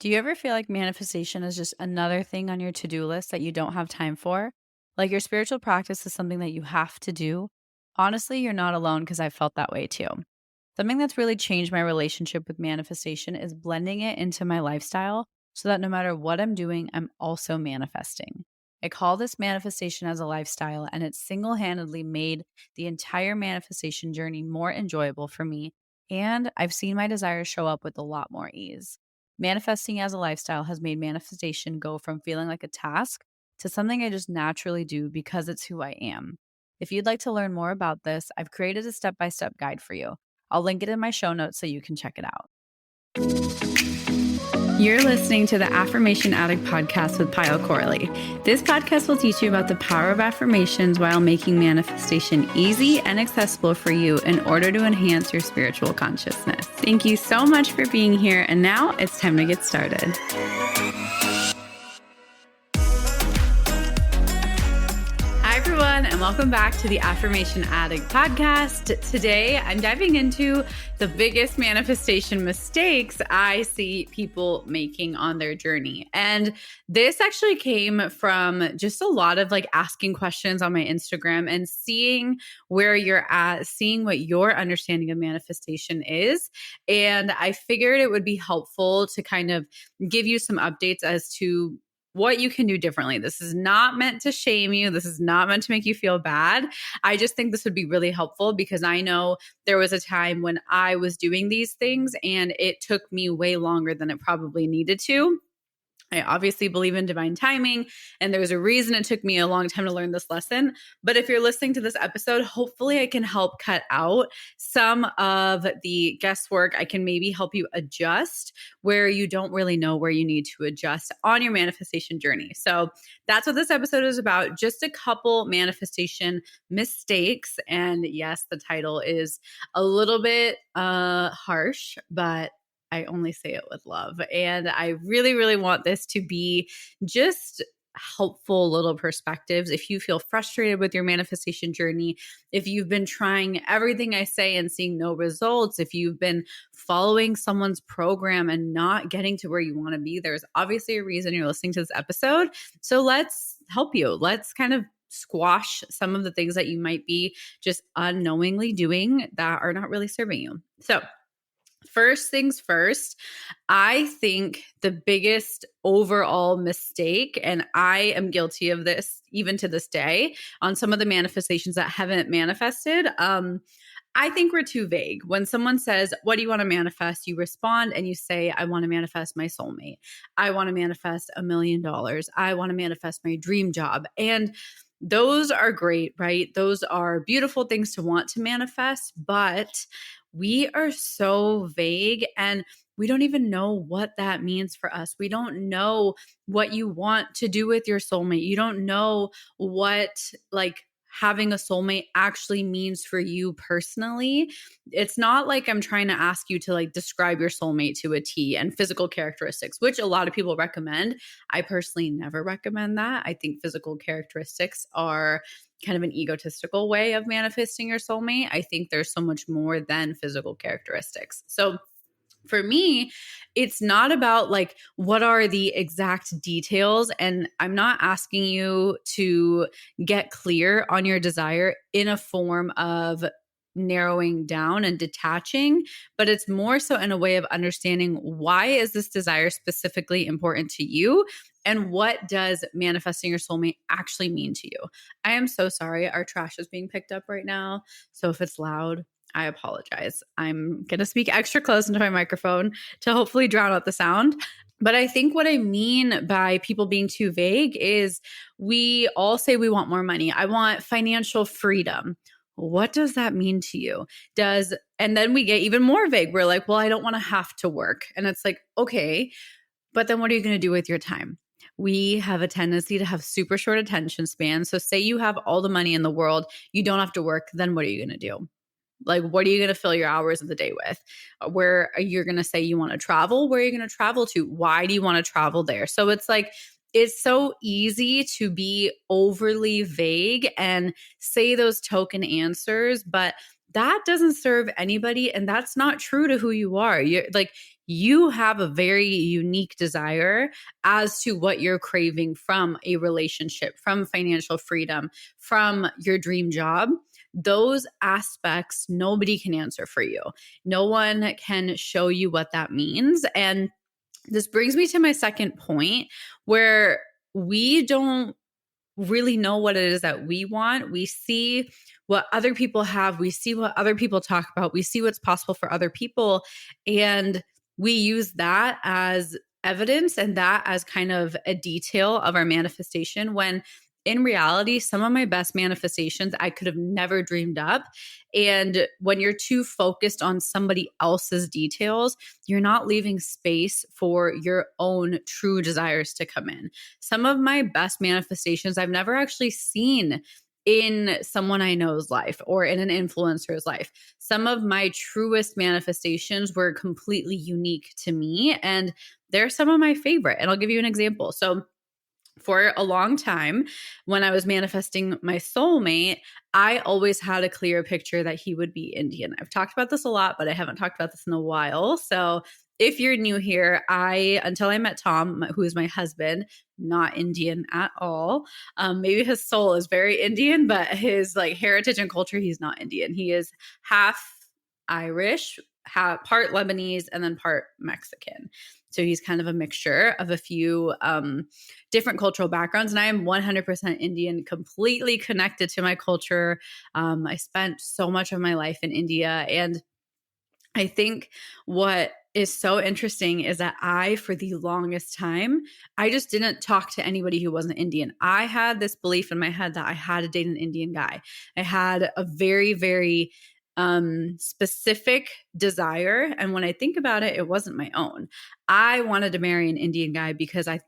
Do you ever feel like manifestation is just another thing on your to-do list that you don't have time for? Like your spiritual practice is something that you have to do? Honestly, you're not alone because I felt that way too. Something that's really changed my relationship with manifestation is blending it into my lifestyle so that no matter what I'm doing, I'm also manifesting. I call this manifestation as a lifestyle, and it's single handedly made the entire manifestation journey more enjoyable for me. And I've seen my desires show up with a lot more ease. Manifesting as a lifestyle has made manifestation go from feeling like a task to something I just naturally do because it's who I am. If you'd like to learn more about this, I've created a step by step guide for you. I'll link it in my show notes so you can check it out. You're listening to the Affirmation Addict podcast with Pyle Corley. This podcast will teach you about the power of affirmations while making manifestation easy and accessible for you in order to enhance your spiritual consciousness. Thank you so much for being here, and now it's time to get started. Hi, everyone, and welcome back to the Affirmation Addict podcast. Today, I'm diving into the biggest manifestation mistakes I see people making on their journey. And this actually came from just a lot of asking questions on my Instagram and seeing where you're at, seeing what your understanding of manifestation is. And I figured it would be helpful to kind of give you some updates as to what you can do differently. This is not meant to shame you. This is not meant to make you feel bad. I just think this would be really helpful because I know there was a time when I was doing these things and it took me way longer than it probably needed to. I obviously believe in divine timing, and there's a reason it took me a long time to learn this lesson. But if you're listening to this episode, hopefully I can help cut out some of the guesswork. I can maybe help you adjust where you don't really know where you need to adjust on your manifestation journey. So that's what this episode is about. Just a couple manifestation mistakes. And yes, the title is a little bit harsh, but I only say it with love. And I really, really want this to be just helpful little perspectives. If you feel frustrated with your manifestation journey, if you've been trying everything I say and seeing no results, if you've been following someone's program and not getting to where you want to be, there's obviously a reason you're listening to this episode. So let's help you. Let's kind of squash some of the things that you might be just unknowingly doing that are not really serving you. So first things first, I think the biggest overall mistake, and I am guilty of this even to this day on some of the manifestations that haven't manifested. I think we're too vague. When someone says, what do you want to manifest? You respond and you say, I want to manifest my soulmate. I want to manifest $1 million. I want to manifest my dream job. And those are great, right? Those are beautiful things to want to manifest, but we are so vague and we don't even know what that means for us. We don't know what you want to do with your soulmate. You don't know what having a soulmate actually means for you personally. It's not like I'm trying to ask you to describe your soulmate to a T and physical characteristics, which a lot of people recommend. I personally never recommend that. I think physical characteristics are kind of an egotistical way of manifesting your soulmate. I think there's so much more than physical characteristics. So for me, it's not about what are the exact details. And I'm not asking you to get clear on your desire in a form of narrowing down and detaching, but it's more so in a way of understanding why is this desire specifically important to you and what does manifesting your soulmate actually mean to you. I am so sorry. Our trash is being picked up right now. So if it's loud, I apologize. I'm going to speak extra close into my microphone to hopefully drown out the sound. But I think what I mean by people being too vague is we all say we want more money. I want financial freedom. What does that mean to you? And then we get even more vague. We're like, well, I don't want to have to work. And it's like, okay, but then what are you going to do with your time? We have a tendency to have super short attention spans. So say you have all the money in the world, you don't have to work, then what are you going to do? What are you going to fill your hours of the day with? Where you're going to say you want to travel? Where are you going to travel to? Why do you want to travel there? So it's so easy to be overly vague and say those token answers, but that doesn't serve anybody. And that's not true to who you are. you have a very unique desire as to what you're craving from a relationship, from financial freedom, from your dream job. Those aspects, nobody can answer for you. No one can show you what that means. And this brings me to my second point, where we don't really know what it is that we want. We see what other people have. We see what other people talk about. We see what's possible for other people. And we use that as evidence and that as kind of a detail of our manifestation, when in reality, some of my best manifestations I could have never dreamed up. And when you're too focused on somebody else's details, you're not leaving space for your own true desires to come in. Some of my best manifestations I've never actually seen in someone I know's life or in an influencer's life. Some of my truest manifestations were completely unique to me, and they're some of my favorite. And I'll give you an example. So, for a long time, when I was manifesting my soulmate, I always had a clear picture that he would be Indian. I've talked about this a lot, but I haven't talked about this in a while. So if you're new here, until I met Tom, who is my husband, not Indian at all. Maybe his soul is very Indian, but his like heritage and culture, he's not Indian. He is half Irish, part Lebanese, and then part Mexican. So he's kind of a mixture of a few different cultural backgrounds. And I am 100% Indian, completely connected to my culture. I spent so much of my life in India. And I think what is so interesting is that for the longest time, I just didn't talk to anybody who wasn't Indian. I had this belief in my head that I had to date an Indian guy. I had a very, very specific desire. And when I think about it, it wasn't my own. I wanted to marry an Indian guy because I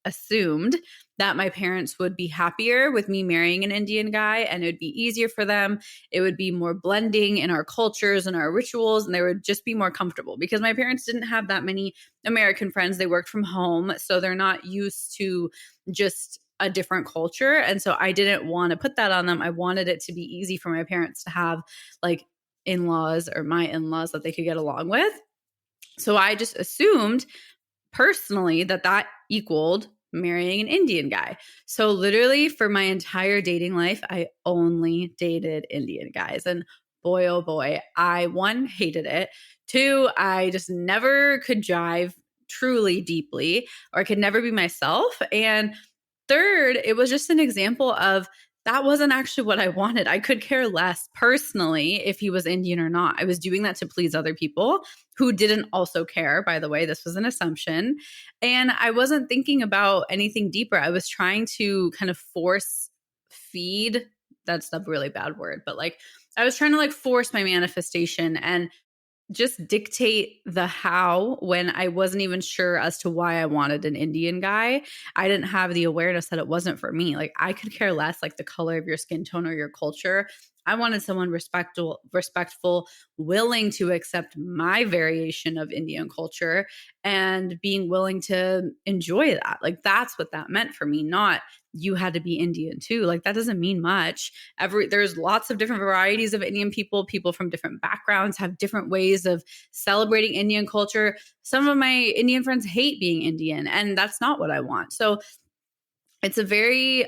assumed that my parents would be happier with me marrying an Indian guy and it would be easier for them. It would be more blending in our cultures and our rituals, and they would just be more comfortable because my parents didn't have that many American friends. They worked from home, so they're not used to just a different culture. And so I didn't want to put that on them. I wanted it to be easy for my parents to have like in-laws or my in-laws that they could get along with. So I just assumed personally that equaled marrying an Indian guy. So literally for my entire dating life, I only dated Indian guys. And boy, oh boy, I one, hated it. Two, I just never could jive truly deeply, or I could never be myself. And third, it was just an example of that wasn't actually what I wanted. I could care less personally if he was Indian or not. I was doing that to please other people who didn't also care. By the way, this was an assumption. And I wasn't thinking about anything deeper. I was trying to kind of force feed. That's a really bad word, but like I was trying to like force my manifestation and just dictate the how when I wasn't even sure as to why I wanted an Indian guy. I didn't have the awareness that it wasn't for me. Like I could care less like the color of your skin tone or your culture. I wanted someone respectful, willing to accept my variation of Indian culture and being willing to enjoy that. Like that's what that meant for me, not you had to be Indian too. Like that doesn't mean much. There's lots of different varieties of Indian people. People from different backgrounds have different ways of celebrating Indian culture. Some of my Indian friends hate being Indian, and that's not what I want. So it's a very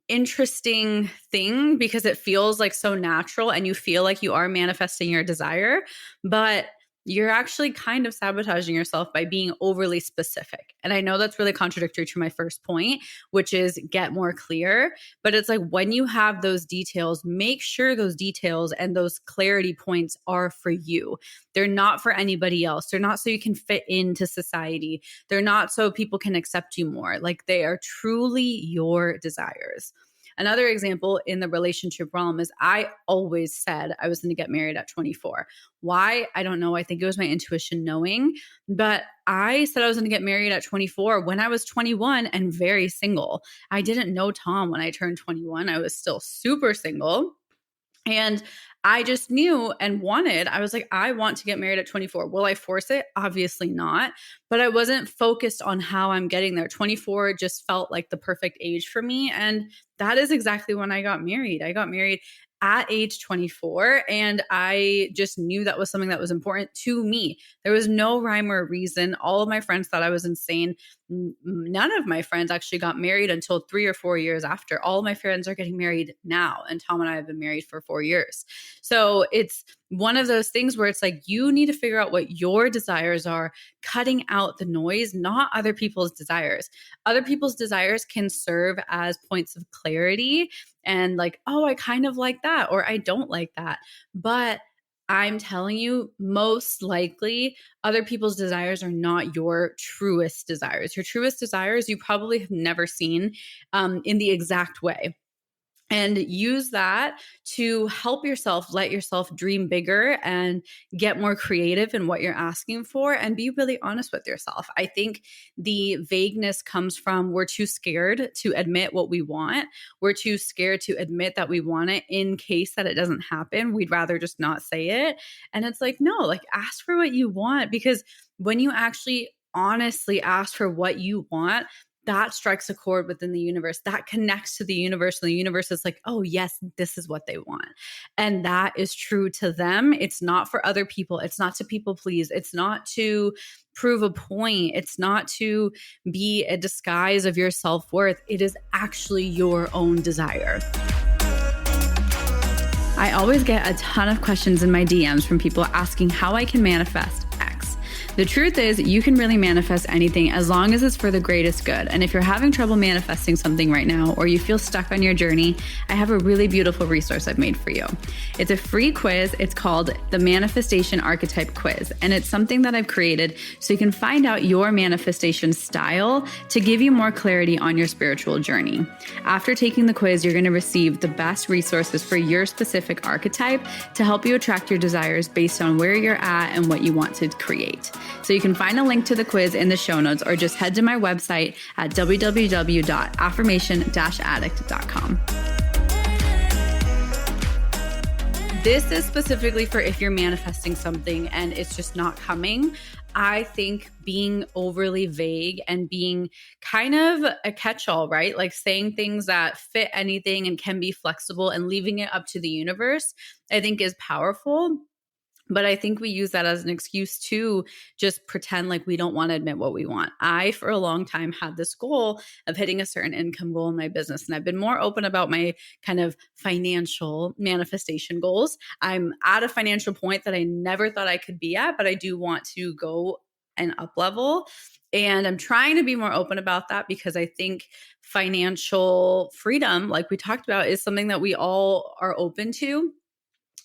interesting thing because it feels like so natural and you feel like you are manifesting your desire, but you're actually kind of sabotaging yourself by being overly specific. And I know that's really contradictory to my first point, which is get more clear. But it's like when you have those details, make sure those details and those clarity points are for you. They're not for anybody else. They're not so you can fit into society. They're not so people can accept you more. Like they are truly your desires. Another example in the relationship realm is I always said I was going to get married at 24. Why? I don't know. I think it was my intuition knowing, but I said I was going to get married at 24 when I was 21 and very single. I didn't know Tom when I turned 21. I was still super single. And I just knew and I was like, I want to get married at 24. Will I force it? Obviously not. But I wasn't focused on how I'm getting there. 24 just felt like the perfect age for me. And that is exactly when I got married. I got married at age 24. And I just knew that was something that was important to me. There was no rhyme or reason. All of my friends thought I was insane. None of my friends actually got married until 3 or 4 years after. All of my friends are getting married now. And Tom and I have been married for 4 years. So it's one of those things where it's like, you need to figure out what your desires are, cutting out the noise, not other people's desires. Other people's desires can serve as points of clarity and like, oh, I kind of like that, or I don't like that. But I'm telling you, most likely, other people's desires are not your truest desires. Your truest desires, you probably have never seen in the exact way. And use that to help yourself, let yourself dream bigger and get more creative in what you're asking for and be really honest with yourself. I think the vagueness comes from we're too scared to admit what we want. We're too scared to admit that we want it in case that it doesn't happen. We'd rather just not say it. And it's like, no, like ask for what you want, because when you actually honestly ask for what you want, that strikes a chord within the universe, that connects to the universe. And the universe is like, oh, yes, this is what they want. And that is true to them. It's not for other people. It's not to people please. It's not to prove a point. It's not to be a disguise of your self-worth. It is actually your own desire. I always get a ton of questions in my DMs from people asking how I can manifest X. The truth is, you can really manifest anything as long as it's for the greatest good. And if you're having trouble manifesting something right now, or you feel stuck on your journey, I have a really beautiful resource I've made for you. It's a free quiz. It's called the Manifestation Archetype Quiz. And it's something that I've created so you can find out your manifestation style to give you more clarity on your spiritual journey. After taking the quiz, you're going to receive the best resources for your specific archetype to help you attract your desires based on where you're at and what you want to create. So you can find a link to the quiz in the show notes, or just head to my website at www.affirmation-addict.com. This is specifically for if you're manifesting something and it's just not coming. I think being overly vague and being kind of a catch-all, right? Like saying things that fit anything and can be flexible and leaving it up to the universe, I think is powerful. But I think we use that as an excuse to just pretend like we don't want to admit what we want. I, for a long time, had this goal of hitting a certain income goal in my business. And I've been more open about my kind of financial manifestation goals. I'm at a financial point that I never thought I could be at, but I do want to go an up level. And I'm trying to be more open about that because I think financial freedom, like we talked about, is something that we all are open to.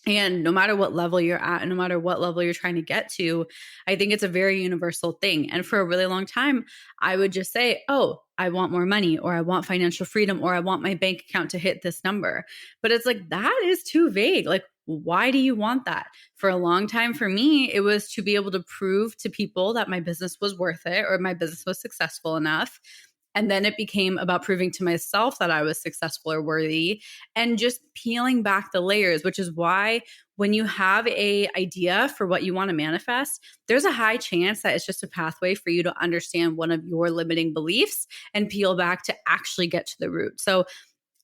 And no matter what level you're at and no matter what level you're trying to get to, I think it's a very universal thing. And for a really long time, I would just say, oh, I want more money, or I want financial freedom, or I want my bank account to hit this number. But it's like, that is too vague. Like, why do you want that? For a long time, for me, it was to be able to prove to people that my business was worth it or my business was successful enough. And then it became about proving to myself that I was successful or worthy, and just peeling back the layers, which is why when you have an idea for what you want to manifest, there's a high chance that it's just a pathway for you to understand one of your limiting beliefs and peel back to actually get to the root. So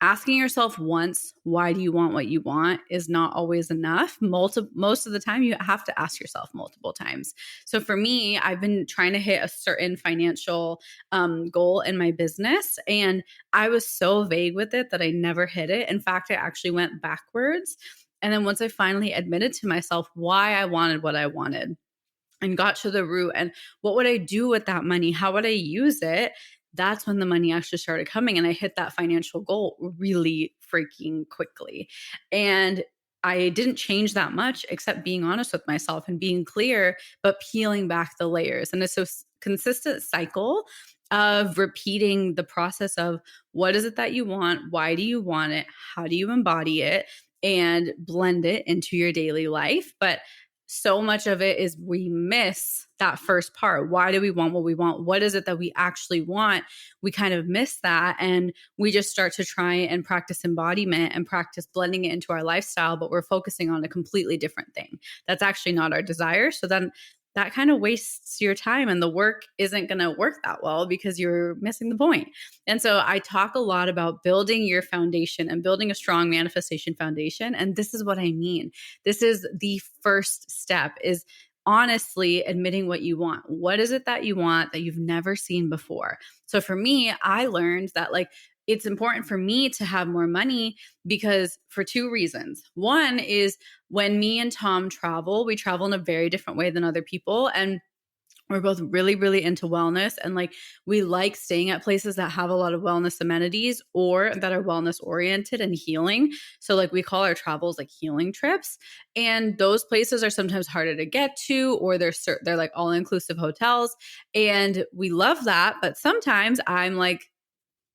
asking yourself once, why do you want what you want, is not always enough. Most of the time, you have to ask yourself multiple times. So for me, I've been trying to hit a certain financial goal in my business, and I was so vague with it that I never hit it. In fact, I actually went backwards. And then once I finally admitted to myself why I wanted what I wanted and got to the root and what would I do with that money, how would I use it, that's when the money actually started coming, and I hit that financial goal really freaking quickly. And I didn't change that much except being honest with myself and being clear, but peeling back the layers. And it's a consistent cycle of repeating the process of what is it that you want? Why do you want it? How do you embody it? And blend it into your daily life. But so much of it is we miss that first part. Why do we want what we want? What is it that we actually want? We kind of miss that. And we just start to try and practice embodiment and practice blending it into our lifestyle, but we're focusing on a completely different thing. That's actually not our desire. So then that kind of wastes your time and the work isn't going to work that well because you're missing the point. And so I talk a lot about building your foundation and building a strong manifestation foundation. And this is what I mean. This is the first step, is honestly admitting what you want. What is it that you want that you've never seen before? So for me, I learned that like it's important for me to have more money because for two reasons. One is when me and Tom travel, we travel in a very different way than other people. And we're both really, really into wellness. And like we like staying at places that have a lot of wellness amenities or that are wellness oriented and healing. So like we call our travels like healing trips. And those places are sometimes harder to get to, or they're like all inclusive hotels. And we love that. But sometimes I'm like,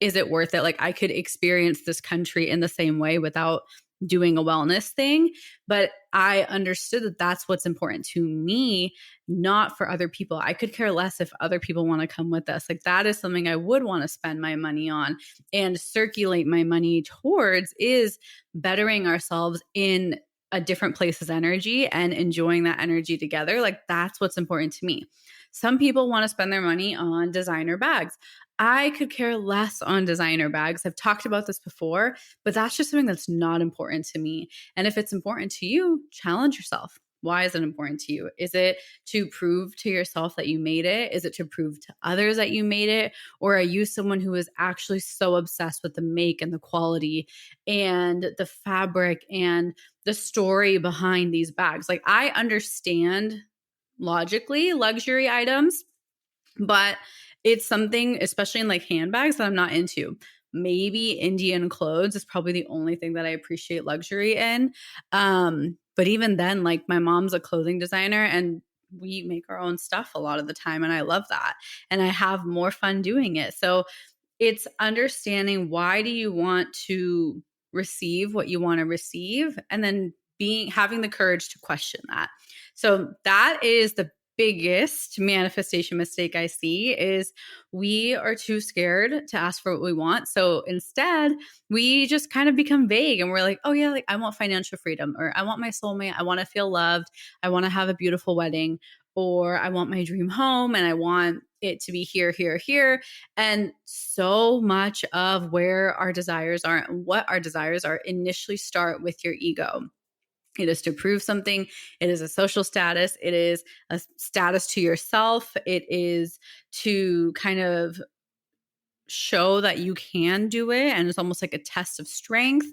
is it worth it? Like I could experience this country in the same way without doing a wellness thing. But I understood that that's what's important to me, not for other people. I could care less if other people want to come with us. Like that is something I would want to spend my money on and circulate my money towards, is bettering ourselves in a different place's energy and enjoying that energy together. Like that's what's important to me. Some people want to spend their money on designer bags. I could care less on designer bags. I've talked about this before, but that's just something that's not important to me. And if it's important to you, challenge yourself. Why is it important to you? Is it to prove to yourself that you made it? Is it to prove to others that you made it? Or are you someone who is actually so obsessed with the make and the quality and the fabric and the story behind these bags? Like I understand logically luxury items, but it's something, especially in like handbags, that I'm not into. Maybe Indian clothes is probably the only thing that I appreciate luxury in. But even then, like my mom's a clothing designer and we make our own stuff a lot of the time. And I love that. And I have more fun doing it. So it's understanding, why do you want to receive what you want to receive, and then having the courage to question that. So that is the biggest manifestation mistake I see, is we are too scared to ask for what we want. So instead, we just kind of become vague and we're like, oh yeah, like I want financial freedom, or I want my soulmate, I want to feel loved, I want to have a beautiful wedding, or I want my dream home and I want it to be here, here, here. And so much of where our desires are and what our desires are initially start with your ego. It is to prove something. It is a social status. It is a status to yourself. It is to kind of show that you can do it. And it's almost like a test of strength.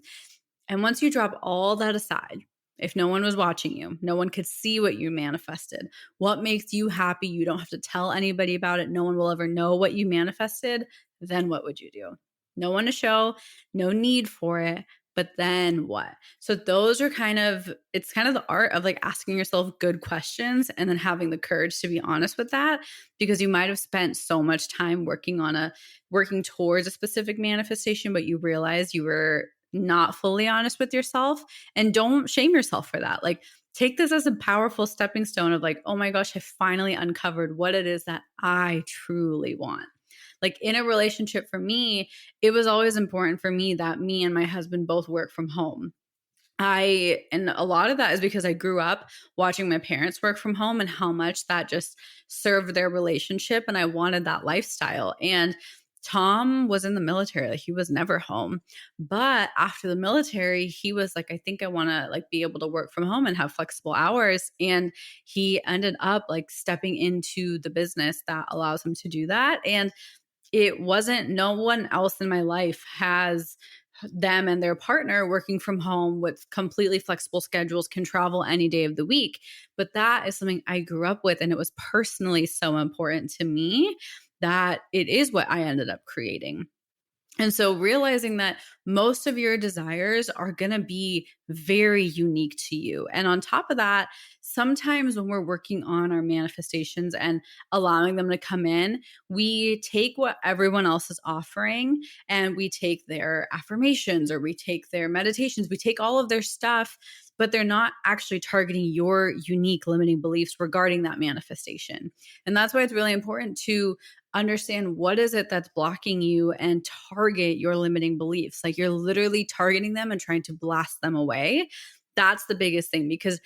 And once you drop all that aside, if no one was watching you, no one could see what you manifested, what makes you happy, you don't have to tell anybody about it, no one will ever know what you manifested, then what would you do? No one to show, no need for it. But then what? So those are it's kind of the art of like asking yourself good questions and then having the courage to be honest with that, because you might have spent so much time working towards a specific manifestation, but you realize you were not fully honest with yourself. And don't shame yourself for that. Like take this as a powerful stepping stone of like, oh my gosh, I finally uncovered what it is that I truly want. Like in a relationship for me, it was always important for me that me and my husband both work from home. And a lot of that is because I grew up watching my parents work from home and how much that just served their relationship. And I wanted that lifestyle. And Tom was in the military. Like he was never home. But after the military, he was like, I think I want to like be able to work from home and have flexible hours. And he ended up like stepping into the business that allows him to do that. And no one else in my life has them and their partner working from home with completely flexible schedules, can travel any day of the week. But that is something I grew up with. And it was personally so important to me that it is what I ended up creating. And so realizing that most of your desires are going to be very unique to you. And on top of that, sometimes when we're working on our manifestations and allowing them to come in, we take what everyone else is offering and we take their affirmations or we take their meditations, we take all of their stuff, but they're not actually targeting your unique limiting beliefs regarding that manifestation. And that's why it's really important to understand what is it that's blocking you and target your limiting beliefs. Like you're literally targeting them and trying to blast them away. That's the biggest thing, because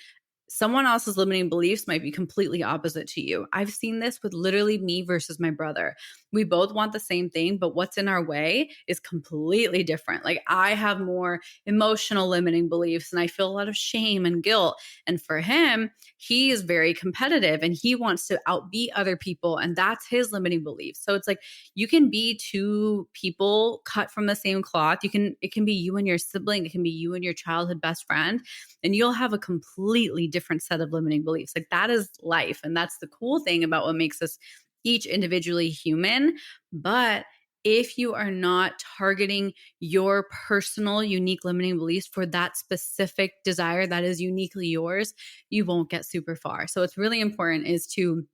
someone else's limiting beliefs might be completely opposite to you. I've seen this with literally me versus my brother. We both want the same thing, but what's in our way is completely different. Like I have more emotional limiting beliefs and I feel a lot of shame and guilt. And for him, he is very competitive and he wants to outbeat other people. And that's his limiting belief. So it's like you can be two people cut from the same cloth. It can be you and your sibling, it can be you and your childhood best friend, and you'll have a completely different set of limiting beliefs. Like that is life. And that's the cool thing about what makes us each individually human. But if you are not targeting your personal unique limiting beliefs for that specific desire that is uniquely yours, you won't get super far. So what's really important is to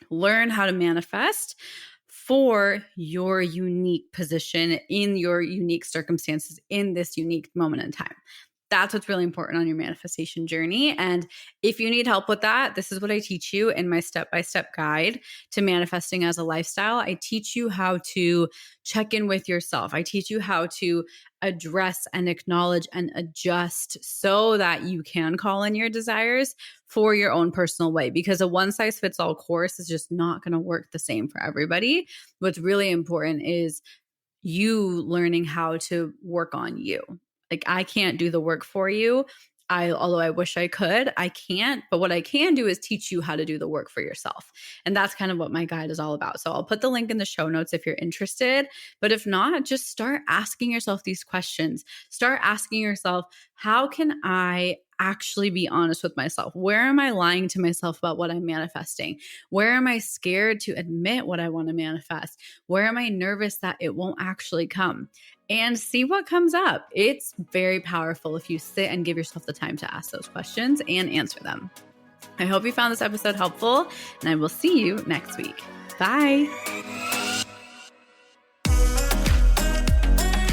learn how to manifest for your unique position in your unique circumstances in this unique moment in time. That's what's really important on your manifestation journey. And if you need help with that, this is what I teach you in my step-by-step guide to manifesting as a lifestyle. I teach you how to check in with yourself. I teach you how to address and acknowledge and adjust so that you can call in your desires for your own personal way, because a one-size-fits-all course is just not going to work the same for everybody. What's really important is you learning how to work on you. Like I can't do the work for you. Although I wish I could, I can't. But what I can do is teach you how to do the work for yourself. And that's kind of what my guide is all about. So I'll put the link in the show notes if you're interested. But if not, just start asking yourself these questions. Start asking yourself, how can I actually be honest with myself? Where am I lying to myself about what I'm manifesting? Where am I scared to admit what I want to manifest? Where am I nervous that it won't actually come? And see what comes up. It's very powerful if you sit and give yourself the time to ask those questions and answer them. I hope you found this episode helpful, and I will see you next week. Bye.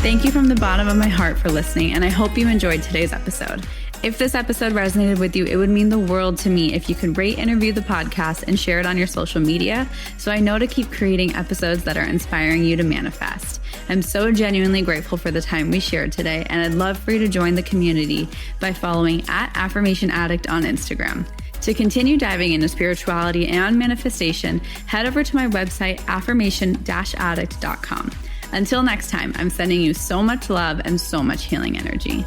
Thank you from the bottom of my heart for listening, and I hope you enjoyed today's episode. If this episode resonated with you, it would mean the world to me if you could rate and review the podcast and share it on your social media so I know to keep creating episodes that are inspiring you to manifest. I'm so genuinely grateful for the time we shared today, and I'd love for you to join the community by following @Affirmation Addict on Instagram. To continue diving into spirituality and manifestation, head over to my website, affirmation-addict.com. Until next time, I'm sending you so much love and so much healing energy.